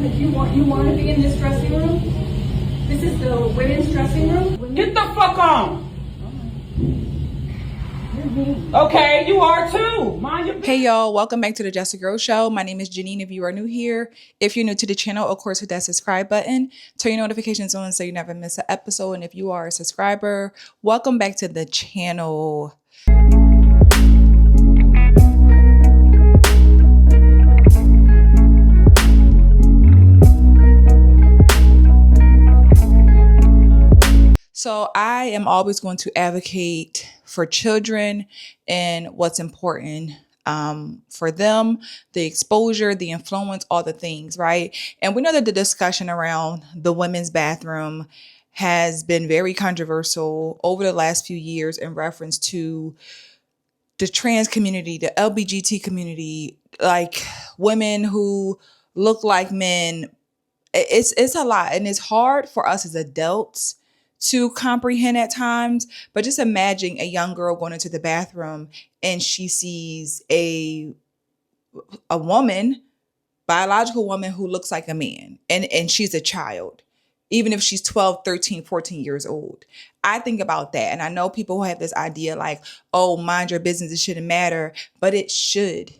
You want to be in this dressing room? This is the women's dressing room. Get the fuck on. Okay, you are too. Mind your business. Hey y'all, welcome back to the Just a Girl Show. My name is Janine. If you are new here, if you're new to the channel, of course, hit that subscribe button, turn your notifications on so you never miss an episode. And if you are a subscriber, welcome back to the channel. So I am always going to advocate for children and what's important for them, the exposure, the influence, all the things, right? And we know that the discussion around the women's bathroom has been very controversial over the last few years in reference to the trans community, the LGBT community, like women who look like men. It's a lot, and it's hard for us as adults to comprehend at times. But just imagine a young girl going into the bathroom and she sees a woman, biological woman who looks like a man, and she's a child, even if she's 12, 13, 14 years old. I think about that. And I know people who have this idea like, oh, mind your business, it shouldn't matter, but it should.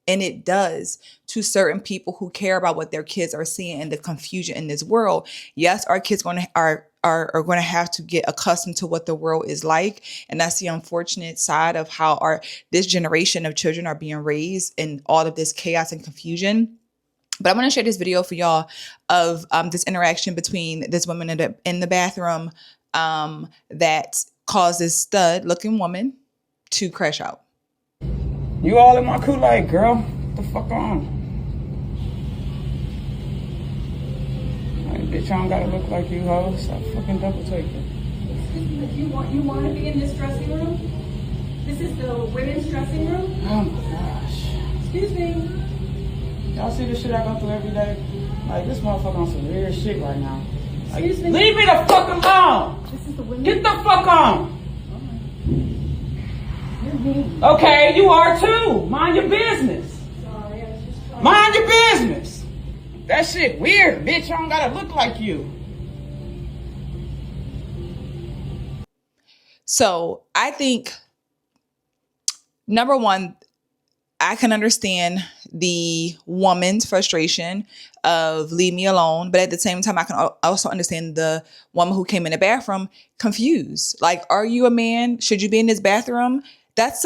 And it does to certain people who care about what their kids are seeing and the confusion in this world. Yes, our kids are going to have to get accustomed to what the world is like. And that's the unfortunate side of how this generation of children are being raised in all of this chaos and confusion. But I'm going to share this video for y'all of this interaction between this woman in the bathroom that caused this stud-looking woman to crash out. You all in my Kool-Aid, girl. What the fuck on? Like, bitch, I don't gotta look like you, ho. Stop fucking double taking. You want to be in this dressing room? This is the women's dressing room. Oh my gosh. Excuse me. Y'all see the shit I go through every day? Like, this motherfucker on some weird shit right now. Like, Excuse me. leave me the fuck alone. This is the women's. Get the fuck on. Okay, you are too. Mind your business. Sorry, I was just trying. Mind your business. That shit weird, bitch. I don't gotta look like you. So I think, number one, I can understand the woman's frustration of leave me alone. But at the same time, I can also understand the woman who came in the bathroom confused. Like, are you a man? Should you be in this bathroom? That's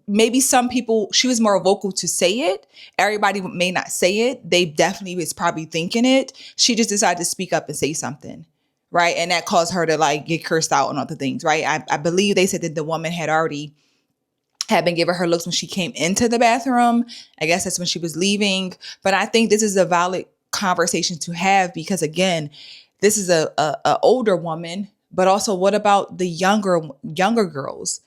maybe some people, she was more vocal to say it. Everybody may not say it. They definitely was probably thinking it. She just decided to speak up and say something, right? And that caused her to like get cursed out and other things, right? I believe they said that the woman had been giving her looks when she came into the bathroom. I guess that's when she was leaving. But I think this is a valid conversation to have because, again, this is a older woman, but also what about the younger girls?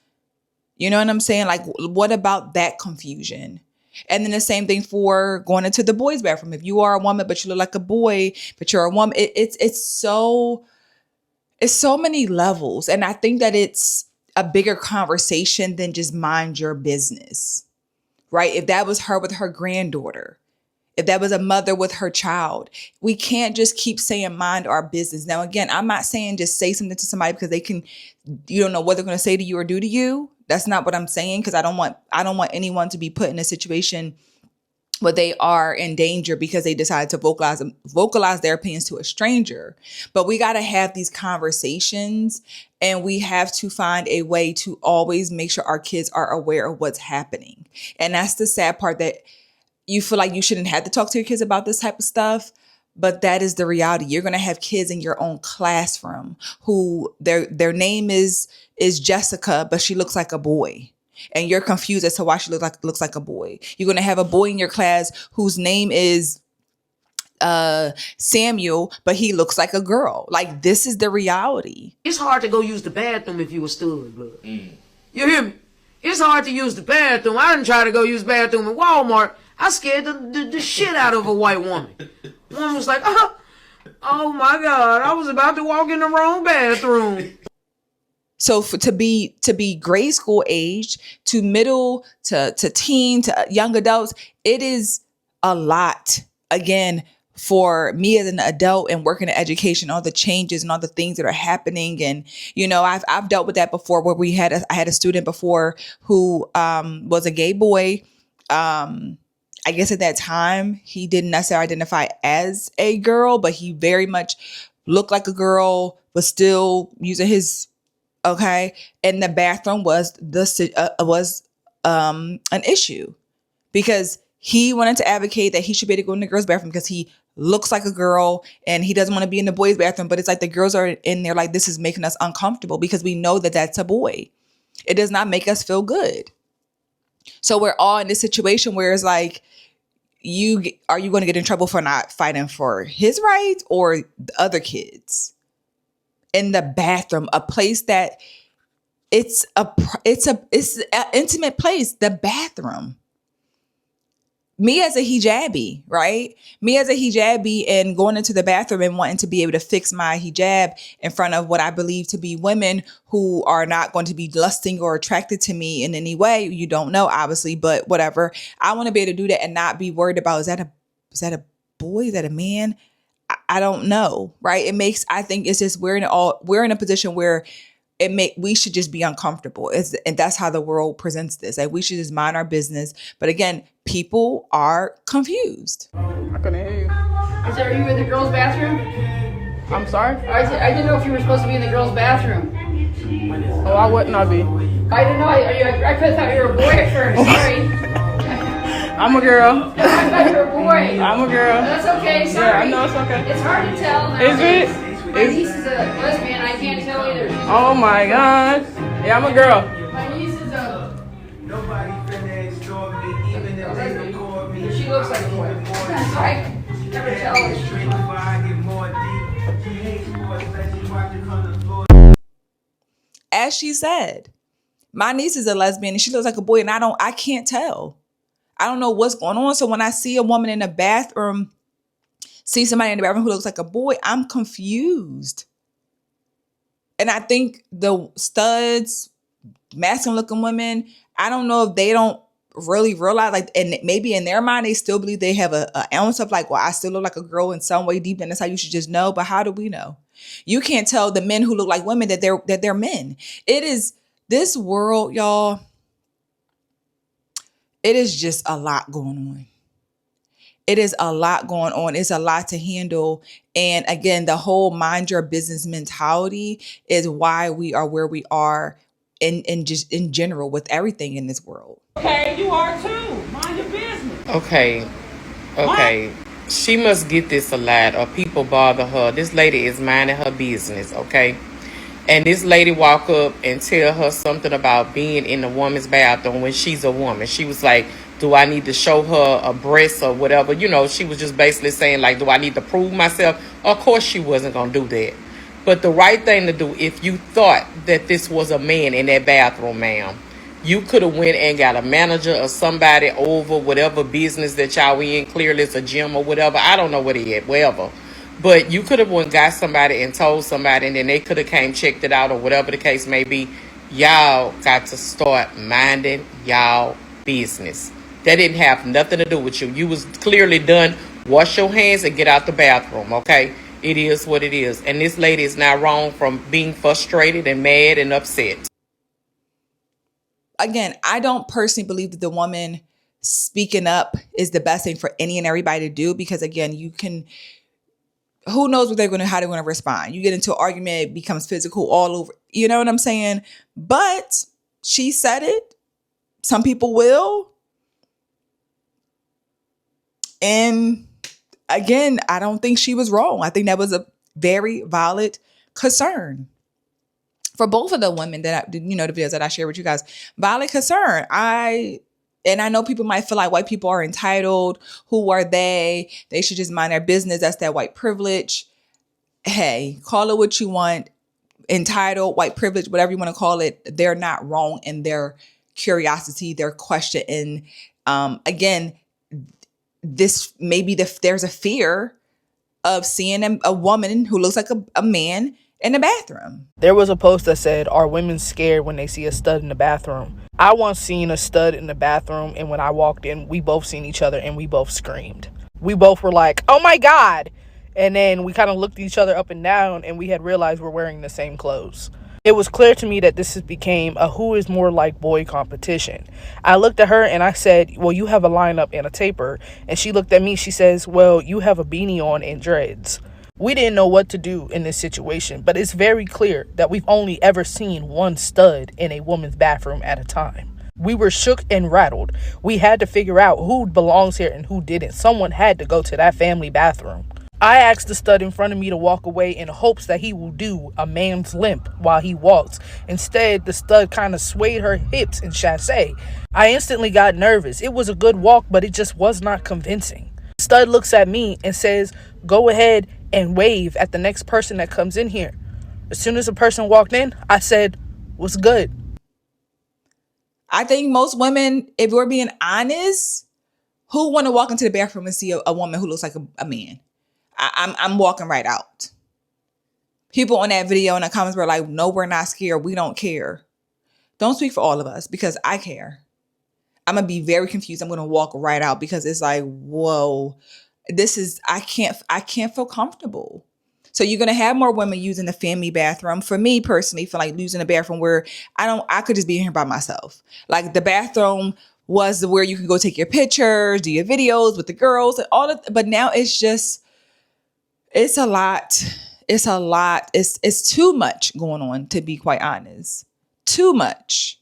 You know what I'm saying? Like, what about that confusion? And then the same thing for going into the boys' bathroom. If you are a woman, but you look like a boy, but you're a woman, it's so many levels. And I think that it's a bigger conversation than just mind your business, right? If that was her with her granddaughter, if that was a mother with her child, we can't just keep saying mind our business. Now, again, I'm not saying just say something to somebody because you don't know what they're going to say to you or do to you. That's not what I'm saying, because I don't want anyone to be put in a situation where they are in danger because they decide to vocalize their opinions to a stranger. But we got to have these conversations, and we have to find a way to always make sure our kids are aware of what's happening. And that's the sad part, that you feel like you shouldn't have to talk to your kids about this type of stuff. But that is the reality. You're going to have kids in your own classroom who their name is Jessica, but she looks like a boy. And you're confused as to why she looks like a boy. You're going to have a boy in your class whose name is Samuel, but he looks like a girl. Like, this is the reality. It's hard to go use the bathroom if you were stood, blood. You hear me? It's hard to use the bathroom. I didn't try to go use the bathroom at Walmart. I scared the shit out of a white woman. One was like, oh my God, I was about to walk in the wrong bathroom. So to be grade school age, to middle, to teen, to young adults, it is a lot. Again, for me as an adult and working in education, all the changes and all the things that are happening. And, I've dealt with that before where I had a student before who was a gay boy. I guess at that time, he didn't necessarily identify as a girl, but he very much looked like a girl, was still using his, okay. And the bathroom was an issue because he wanted to advocate that he should be able to go in the girls' bathroom because he looks like a girl and he doesn't want to be in the boys' bathroom. But it's like the girls are in there like, this is making us uncomfortable because we know that that's a boy. It does not make us feel good. So we're all in this situation where it's like, are you going to get in trouble for not fighting for his rights or the other kids? In the bathroom, a place that it's an intimate place, the bathroom. Me as a hijabi, right? Me as a hijabi and going into the bathroom and wanting to be able to fix my hijab in front of what I believe to be women who are not going to be lusting or attracted to me in any way. You don't know, obviously, but whatever. I want to be able to do that and not be worried about, is that a boy? Is that a man? I don't know, right? I think it's just, we're in a position where we should just be uncomfortable. And that's how the world presents this. Like, we should just mind our business. But again, people are confused. I couldn't hear you. Are you in the girls' bathroom? I'm sorry? I didn't know if you were supposed to be in the girls' bathroom. Oh, I wouldn't I be? I didn't know. I could have thought you were a boy at first. Sorry. I'm a girl. I thought you were a boy. I'm a girl. That's okay. Sorry. Yeah, I know it's okay. It's hard to tell. Is it? My niece is a lesbian. I can't tell either. Oh my God. Yeah, I'm a girl. My niece is a... Nobody finna extort me, even if they record me. She looks like a boy. I never tell. As she said, my niece is a lesbian and she looks like a boy, and I can't tell. I don't know what's going on. So when I see a woman in the bathroom, see somebody in the bathroom who looks like a boy, I'm confused. And I think the studs, masculine looking women, I don't know if they don't really realize, like, and maybe in their mind, they still believe they have an ounce of like, well, I still look like a girl in some way deep, and that's how you should just know. But how do we know? You can't tell the men who look like women that they're men. It is this world, y'all. It is just a lot going on. It is a lot going on. It's a lot to handle. And again, the whole mind your business mentality is why we are where we are in just in general with everything in this world. Okay, you are too. Mind your business. Okay. She must get this a lot, or people bother her. This lady is minding her business, okay? And this lady walk up and tell her something about being in the woman's bathroom when she's a woman. She was like, do I need to show her a breast or whatever? You know, she was just basically saying, like, do I need to prove myself? Of course she wasn't going to do that. But the right thing to do, if you thought that this was a man in that bathroom, ma'am, you could have went and got a manager or somebody over whatever business that y'all in. Clearly it's a gym or whatever. I don't know what it is, wherever. But you could have went got somebody and told somebody, and then they could have came checked it out or whatever the case may be. Y'all got to start minding y'all business. That didn't have nothing to do with you. You was clearly done. Wash your hands and get out the bathroom, okay? It is what it is. And this lady is not wrong from being frustrated and mad and upset. Again, I don't personally believe that the woman speaking up is the best thing for any and everybody to do, because again, who knows how they're going to respond. You get into an argument, it becomes physical all over. You know what I'm saying? But she said it. Some people will. And again, I don't think she was wrong. I think that was a very valid concern for both of the women that the videos that I share with you guys. Valid concern. I know people might feel like white people are entitled. Who are they? They should just mind their business. That's that white privilege. Hey, call it what you want. Entitled, white privilege, whatever you want to call it. They're not wrong in their curiosity, their question. And again, this maybe there's a fear of seeing a woman who looks like a man in the bathroom. There was a post that said, are women scared when they see a stud in the bathroom? I once seen a stud in the bathroom, and when I walked in, we both seen each other and we both screamed. We both were like, oh my God. And then we kind of looked each other up and down, and we had realized we're wearing the same clothes. It was clear to me that this has became a who is more like boy competition. I looked at her and I said, well, you have a lineup and a taper. And she looked at me, she says, well, you have a beanie on and dreads. We didn't know what to do in this situation, but it's very clear that we've only ever seen one stud in a woman's bathroom at a time. We were shook and rattled. We had to figure out who belongs here and who didn't. Someone had to go to that family bathroom. I asked the stud in front of me to walk away in hopes that he will do a man's limp while he walks. Instead, the stud kind of swayed her hips in chassé. I instantly got nervous. It was a good walk, but it just was not convincing. The stud looks at me and says, go ahead and wave at the next person that comes in here. As soon as a person walked in, I said, what's good? I think most women, if we're being honest, who want to walk into the bathroom and see a woman who looks like a man? I'm walking right out. People on that video in the comments were like, no, we're not scared. We don't care. Don't speak for all of us because I care. I'm going to be very confused. I'm going to walk right out because it's like, whoa, I can't feel comfortable. So you're going to have more women using the family bathroom. For me personally, feel like using a bathroom where I could just be here by myself. Like the bathroom was where you could go take your pictures, do your videos with the girls and all that. But now it's a lot. It's a lot. It's too much going on, to be quite honest. Too much.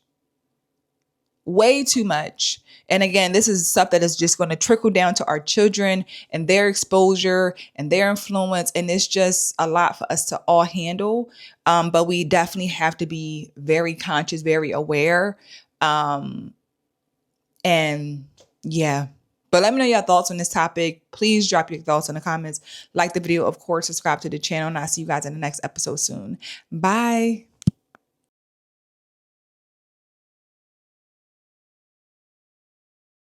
Way too much. And again, this is stuff that is just going to trickle down to our children and their exposure and their influence. And it's just a lot for us to all handle. But we definitely have to be very conscious, very aware. And yeah. But let me know your thoughts on this topic. Please drop your thoughts in the comments. Like the video, of course, subscribe to the channel, and I'll see you guys in the next episode soon. Bye.